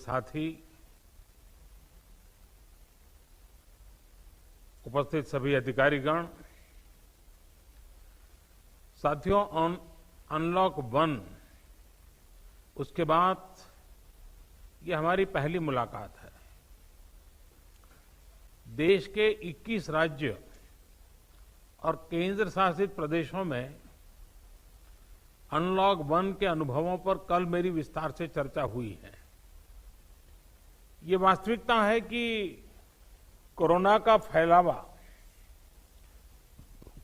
साथी, उपस्थित सभी अधिकारीगण, साथियों, अनलॉक 1 उसके बाद ये हमारी पहली मुलाकात है। देश के 21 राज्य और केंद्र शासित प्रदेशों में अनलॉक 1 के अनुभवों पर कल मेरी विस्तार से चर्चा हुई है। ये वास्तविकता है कि कोरोना का फैलावा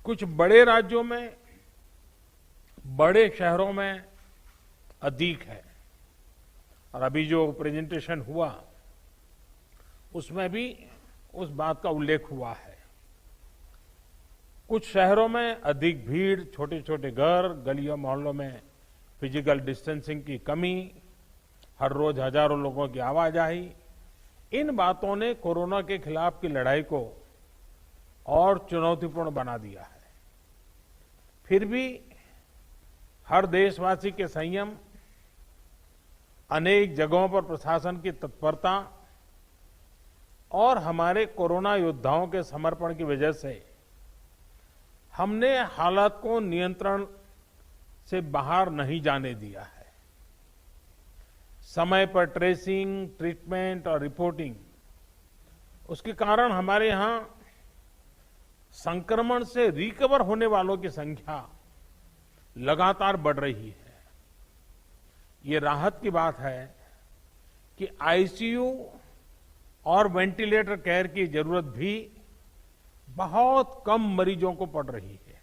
कुछ बड़े राज्यों में, बड़े शहरों में अधिक है और अभी जो प्रेजेंटेशन हुआ उसमें भी उस बात का उल्लेख हुआ है। कुछ शहरों में अधिक भीड़, छोटे छोटे घर, गलियों मोहल्लों में फिजिकल डिस्टेंसिंग की कमी, हर रोज हजारों लोगों की आवाजाही, इन बातों ने कोरोना के खिलाफ की लड़ाई को और चुनौतीपूर्ण बना दिया है। फिर भी हर देशवासी के संयम, अनेक जगहों पर प्रशासन की तत्परता और हमारे कोरोना योद्धाओं के समर्पण की वजह से हमने हालात को नियंत्रण से बाहर नहीं जाने दिया है। समय पर ट्रेसिंग, ट्रीटमेंट और रिपोर्टिंग, उसके कारण हमारे यहां संक्रमण से रिकवर होने वालों की संख्या लगातार बढ़ रही है। ये राहत की बात है कि आईसीयू और वेंटिलेटर केयर की जरूरत भी बहुत कम मरीजों को पड़ रही है।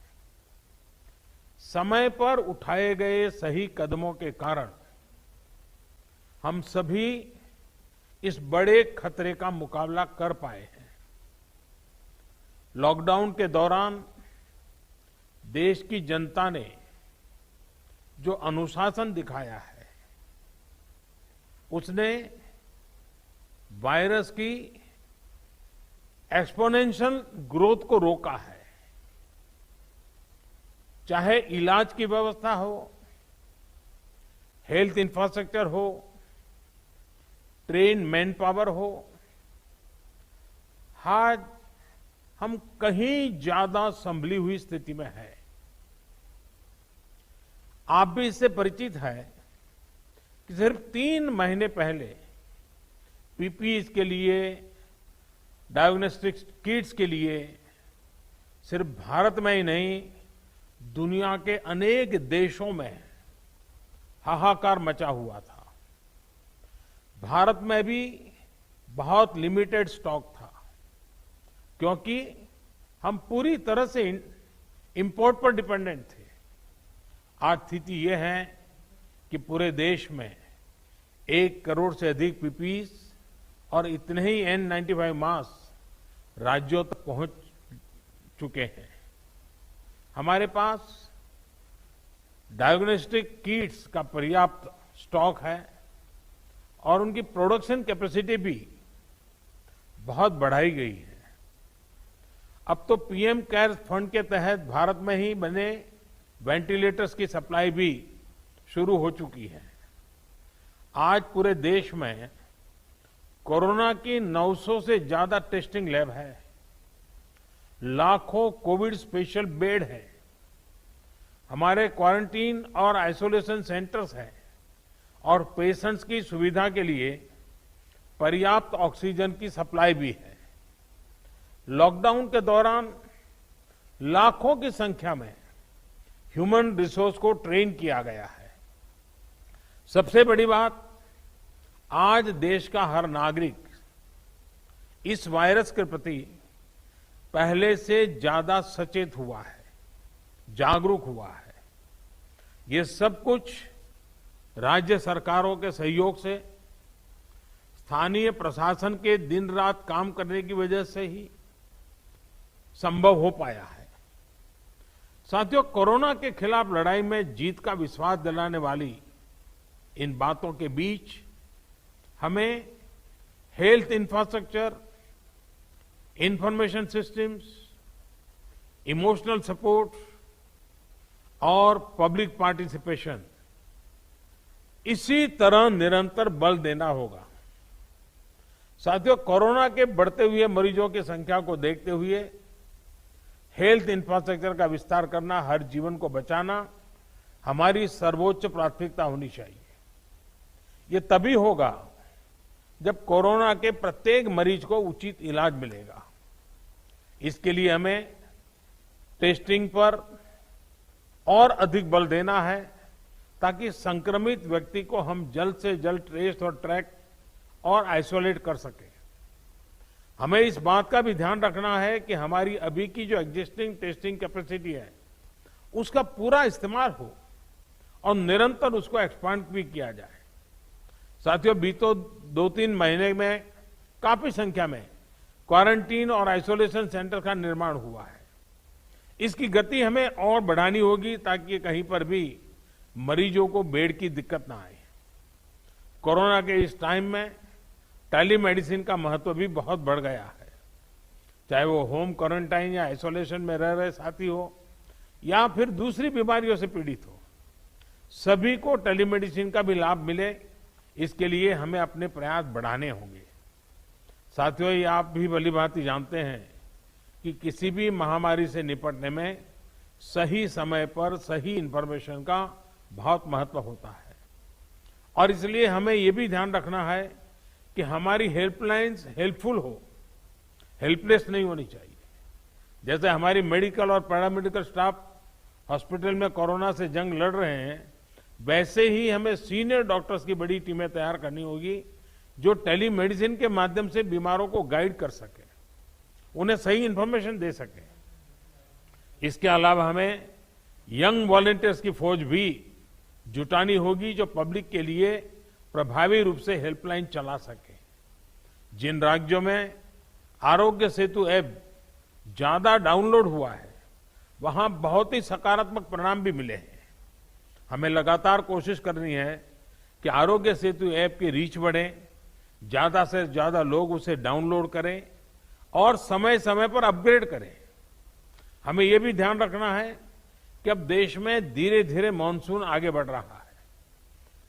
समय पर उठाए गए सही कदमों के कारण हम सभी इस बड़े खतरे का मुकाबला कर पाए हैं। लॉकडाउन के दौरान देश की जनता ने जो अनुशासन दिखाया है, उसने वायरस की एक्सपोनेंशियल ग्रोथ को रोका है। चाहे इलाज की व्यवस्था हो, हेल्थ इंफ्रास्ट्रक्चर हो, ट्रेन मैन पावर हो, आज हम कहीं ज्यादा संभली हुई स्थिति में है। आप भी इससे परिचित है कि सिर्फ 3 महीने पहले पीपीई के लिए, डायग्नोस्टिक किट्स के लिए सिर्फ भारत में ही नहीं, दुनिया के अनेक देशों में हाहाकार मचा हुआ था। भारत में भी बहुत लिमिटेड स्टॉक था, क्योंकि हम पूरी तरह से इंपोर्ट पर डिपेंडेंट थे। आज स्थिति यह है कि पूरे देश में 1 करोड़ से अधिक पीपीई और इतने ही N95 मास्क राज्यों तक पहुंच चुके हैं। हमारे पास डायग्नोस्टिक किट्स का पर्याप्त स्टॉक है और उनकी प्रोडक्शन कैपेसिटी भी बहुत बढ़ाई गई है। अब तो पीएम केयर्स फंड के तहत भारत में ही बने वेंटिलेटर्स की सप्लाई भी शुरू हो चुकी है। आज पूरे देश में कोरोना की 900 से ज्यादा टेस्टिंग लैब है, लाखों कोविड स्पेशल बेड है, हमारे क्वारंटीन और आइसोलेशन सेंटर्स हैं और पेशेंट्स की सुविधा के लिए पर्याप्त ऑक्सीजन की सप्लाई भी है। लॉकडाउन के दौरान लाखों की संख्या में ह्यूमन रिसोर्स को ट्रेन किया गया है। सबसे बड़ी बात, आज देश का हर नागरिक इस वायरस के प्रति पहले से ज्यादा सचेत हुआ है, जागरूक हुआ है। ये सब कुछ राज्य सरकारों के सहयोग से, स्थानीय प्रशासन के दिन रात काम करने की वजह से ही संभव हो पाया है। साथियों, कोरोना के खिलाफ लड़ाई में जीत का विश्वास दिलाने वाली इन बातों के बीच हमें health infrastructure, information systems, emotional support और पब्लिक पार्टिसिपेशन, इसी तरह निरंतर बल देना होगा। साथियों, कोरोना के बढ़ते हुए मरीजों की संख्या को देखते हुए हेल्थ इंफ्रास्ट्रक्चर का विस्तार करना, हर जीवन को बचाना हमारी सर्वोच्च प्राथमिकता होनी चाहिए। ये तभी होगा जब कोरोना के प्रत्येक मरीज को उचित इलाज मिलेगा। इसके लिए हमें टेस्टिंग पर और अधिक बल देना है ताकि संक्रमित व्यक्ति को हम जल्द से जल्द ट्रेस और ट्रैक और आइसोलेट कर सकें। हमें इस बात का भी ध्यान रखना है कि हमारी अभी की जो एग्जिस्टिंग टेस्टिंग कैपेसिटी है उसका पूरा इस्तेमाल हो और निरंतर उसको एक्सपांड भी किया जाए। साथियों, बीते 2-3 महीने में काफी संख्या में क्वारंटीन और आइसोलेशन सेंटर का निर्माण हुआ है। इसकी गति हमें और बढ़ानी होगी ताकि कहीं पर भी मरीजों को बेड की दिक्कत ना आए। कोरोना के इस टाइम में टेलीमेडिसिन का महत्व भी बहुत बढ़ गया है। चाहे वो होम क्वारंटाइन या आइसोलेशन में रह रहे साथी हो या फिर दूसरी बीमारियों से पीड़ित हो, सभी को टेलीमेडिसिन का भी लाभ मिले, इसके लिए हमें अपने प्रयास बढ़ाने होंगे। साथियों, ये आप भी भलीभांति जानते हैं कि किसी भी महामारी से निपटने में सही समय पर सही इंफॉर्मेशन का बहुत महत्व होता है और इसलिए हमें ये भी ध्यान रखना है कि हमारी हेल्पलाइंस हेल्पफुल हो, हेल्पलेस नहीं होनी चाहिए। जैसे हमारी मेडिकल और पैरामेडिकल स्टाफ हॉस्पिटल में कोरोना से जंग लड़ रहे हैं, वैसे ही हमें सीनियर डॉक्टर्स की बड़ी टीमें तैयार करनी होगी जो टेलीमेडिसिन के माध्यम से बीमारों को गाइड कर सके, उन्हें सही इंफॉर्मेशन दे सके। इसके अलावा हमें यंग वॉलंटियर्स की फौज भी जुटानी होगी जो पब्लिक के लिए प्रभावी रूप से हेल्पलाइन चला सके। जिन राज्यों में आरोग्य सेतु ऐप ज्यादा डाउनलोड हुआ है, वहां बहुत ही सकारात्मक परिणाम भी मिले हैं। हमें लगातार कोशिश करनी है कि आरोग्य सेतु ऐप की रीच बढ़े, ज्यादा से ज्यादा लोग उसे डाउनलोड करें और समय समय पर अपग्रेड करें। हमें यह भी ध्यान रखना है कि अब देश में धीरे धीरे मानसून आगे बढ़ रहा है।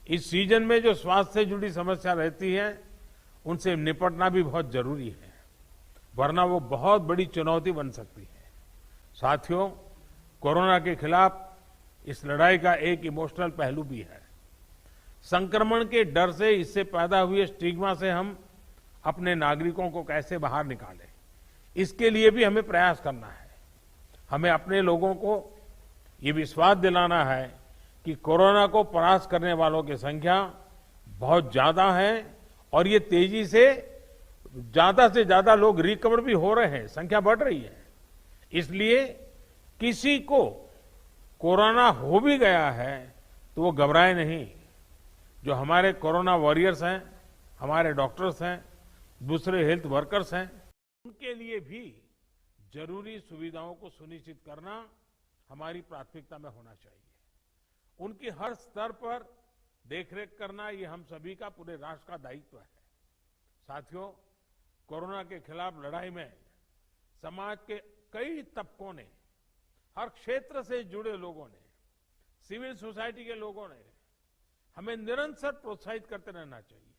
इस सीजन में जो स्वास्थ्य से जुड़ी समस्या रहती है उनसे निपटना भी बहुत जरूरी है, वरना वो बहुत बड़ी चुनौती बन सकती है। साथियों, कोरोना के खिलाफ इस लड़ाई का एक इमोशनल पहलू भी है। संक्रमण के डर से, इससे पैदा हुए स्टिग्मा से हम अपने नागरिकों को कैसे बाहर निकालें, इसके लिए भी हमें प्रयास करना है। हमें अपने लोगों को ये विश्वास दिलाना है कि कोरोना को परास्त करने वालों की संख्या बहुत ज्यादा है और ये तेजी से ज्यादा लोग रिकवर भी हो रहे हैं, संख्या बढ़ रही है। इसलिए किसी को कोरोना हो भी गया है तो वो घबराए नहीं। जो हमारे कोरोना वॉरियर्स हैं, हमारे डॉक्टर्स हैं, दूसरे हेल्थ वर्कर्स हैं, उनके लिए भी जरूरी सुविधाओं को सुनिश्चित करना हमारी प्राथमिकता में होना चाहिए। उनकी हर स्तर पर देखरेख करना ये हम सभी का, पूरे राष्ट्र का दायित्व है। साथियों, कोरोना के खिलाफ लड़ाई में समाज के कई तबकों ने, हर क्षेत्र से जुड़े लोगों ने, सिविल सोसाइटी के लोगों ने हमें निरंतर प्रोत्साहित करते रहना चाहिए।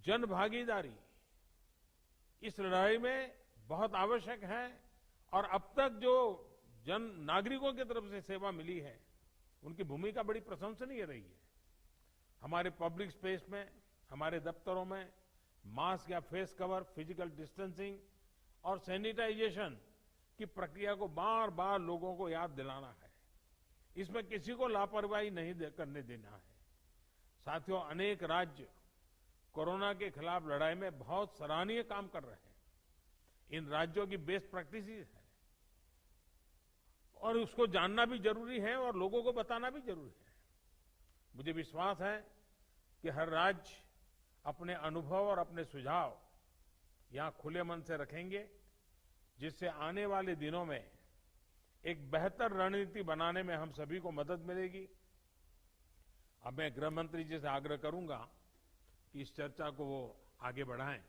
जन भागीदारी इस लड़ाई में बहुत आवश्यक है और अब तक जो जन नागरिकों की तरफ से सेवा मिली है उनकी भूमिका बड़ी प्रशंसनीय रही है। हमारे पब्लिक स्पेस में, हमारे दफ्तरों में मास्क या फेस कवर, फिजिकल डिस्टेंसिंग और सैनिटाइजेशन की प्रक्रिया को बार बार लोगों को याद दिलाना है। इसमें किसी को लापरवाही नहीं करने देना है। साथियों, अनेक राज्य कोरोना के खिलाफ लड़ाई में बहुत सराहनीय काम कर रहे हैं। इन राज्यों की बेस्ट प्रैक्टिसेस है और उसको जानना भी जरूरी है और लोगों को बताना भी जरूरी है। मुझे विश्वास है कि हर राज्य अपने अनुभव और अपने सुझाव यहां खुले मन से रखेंगे, जिससे आने वाले दिनों में एक बेहतर रणनीति बनाने में हम सभी को मदद मिलेगी। अब मैं गृह मंत्री जी से आग्रह करूंगा कि इस चर्चा को वो आगे बढ़ाएं।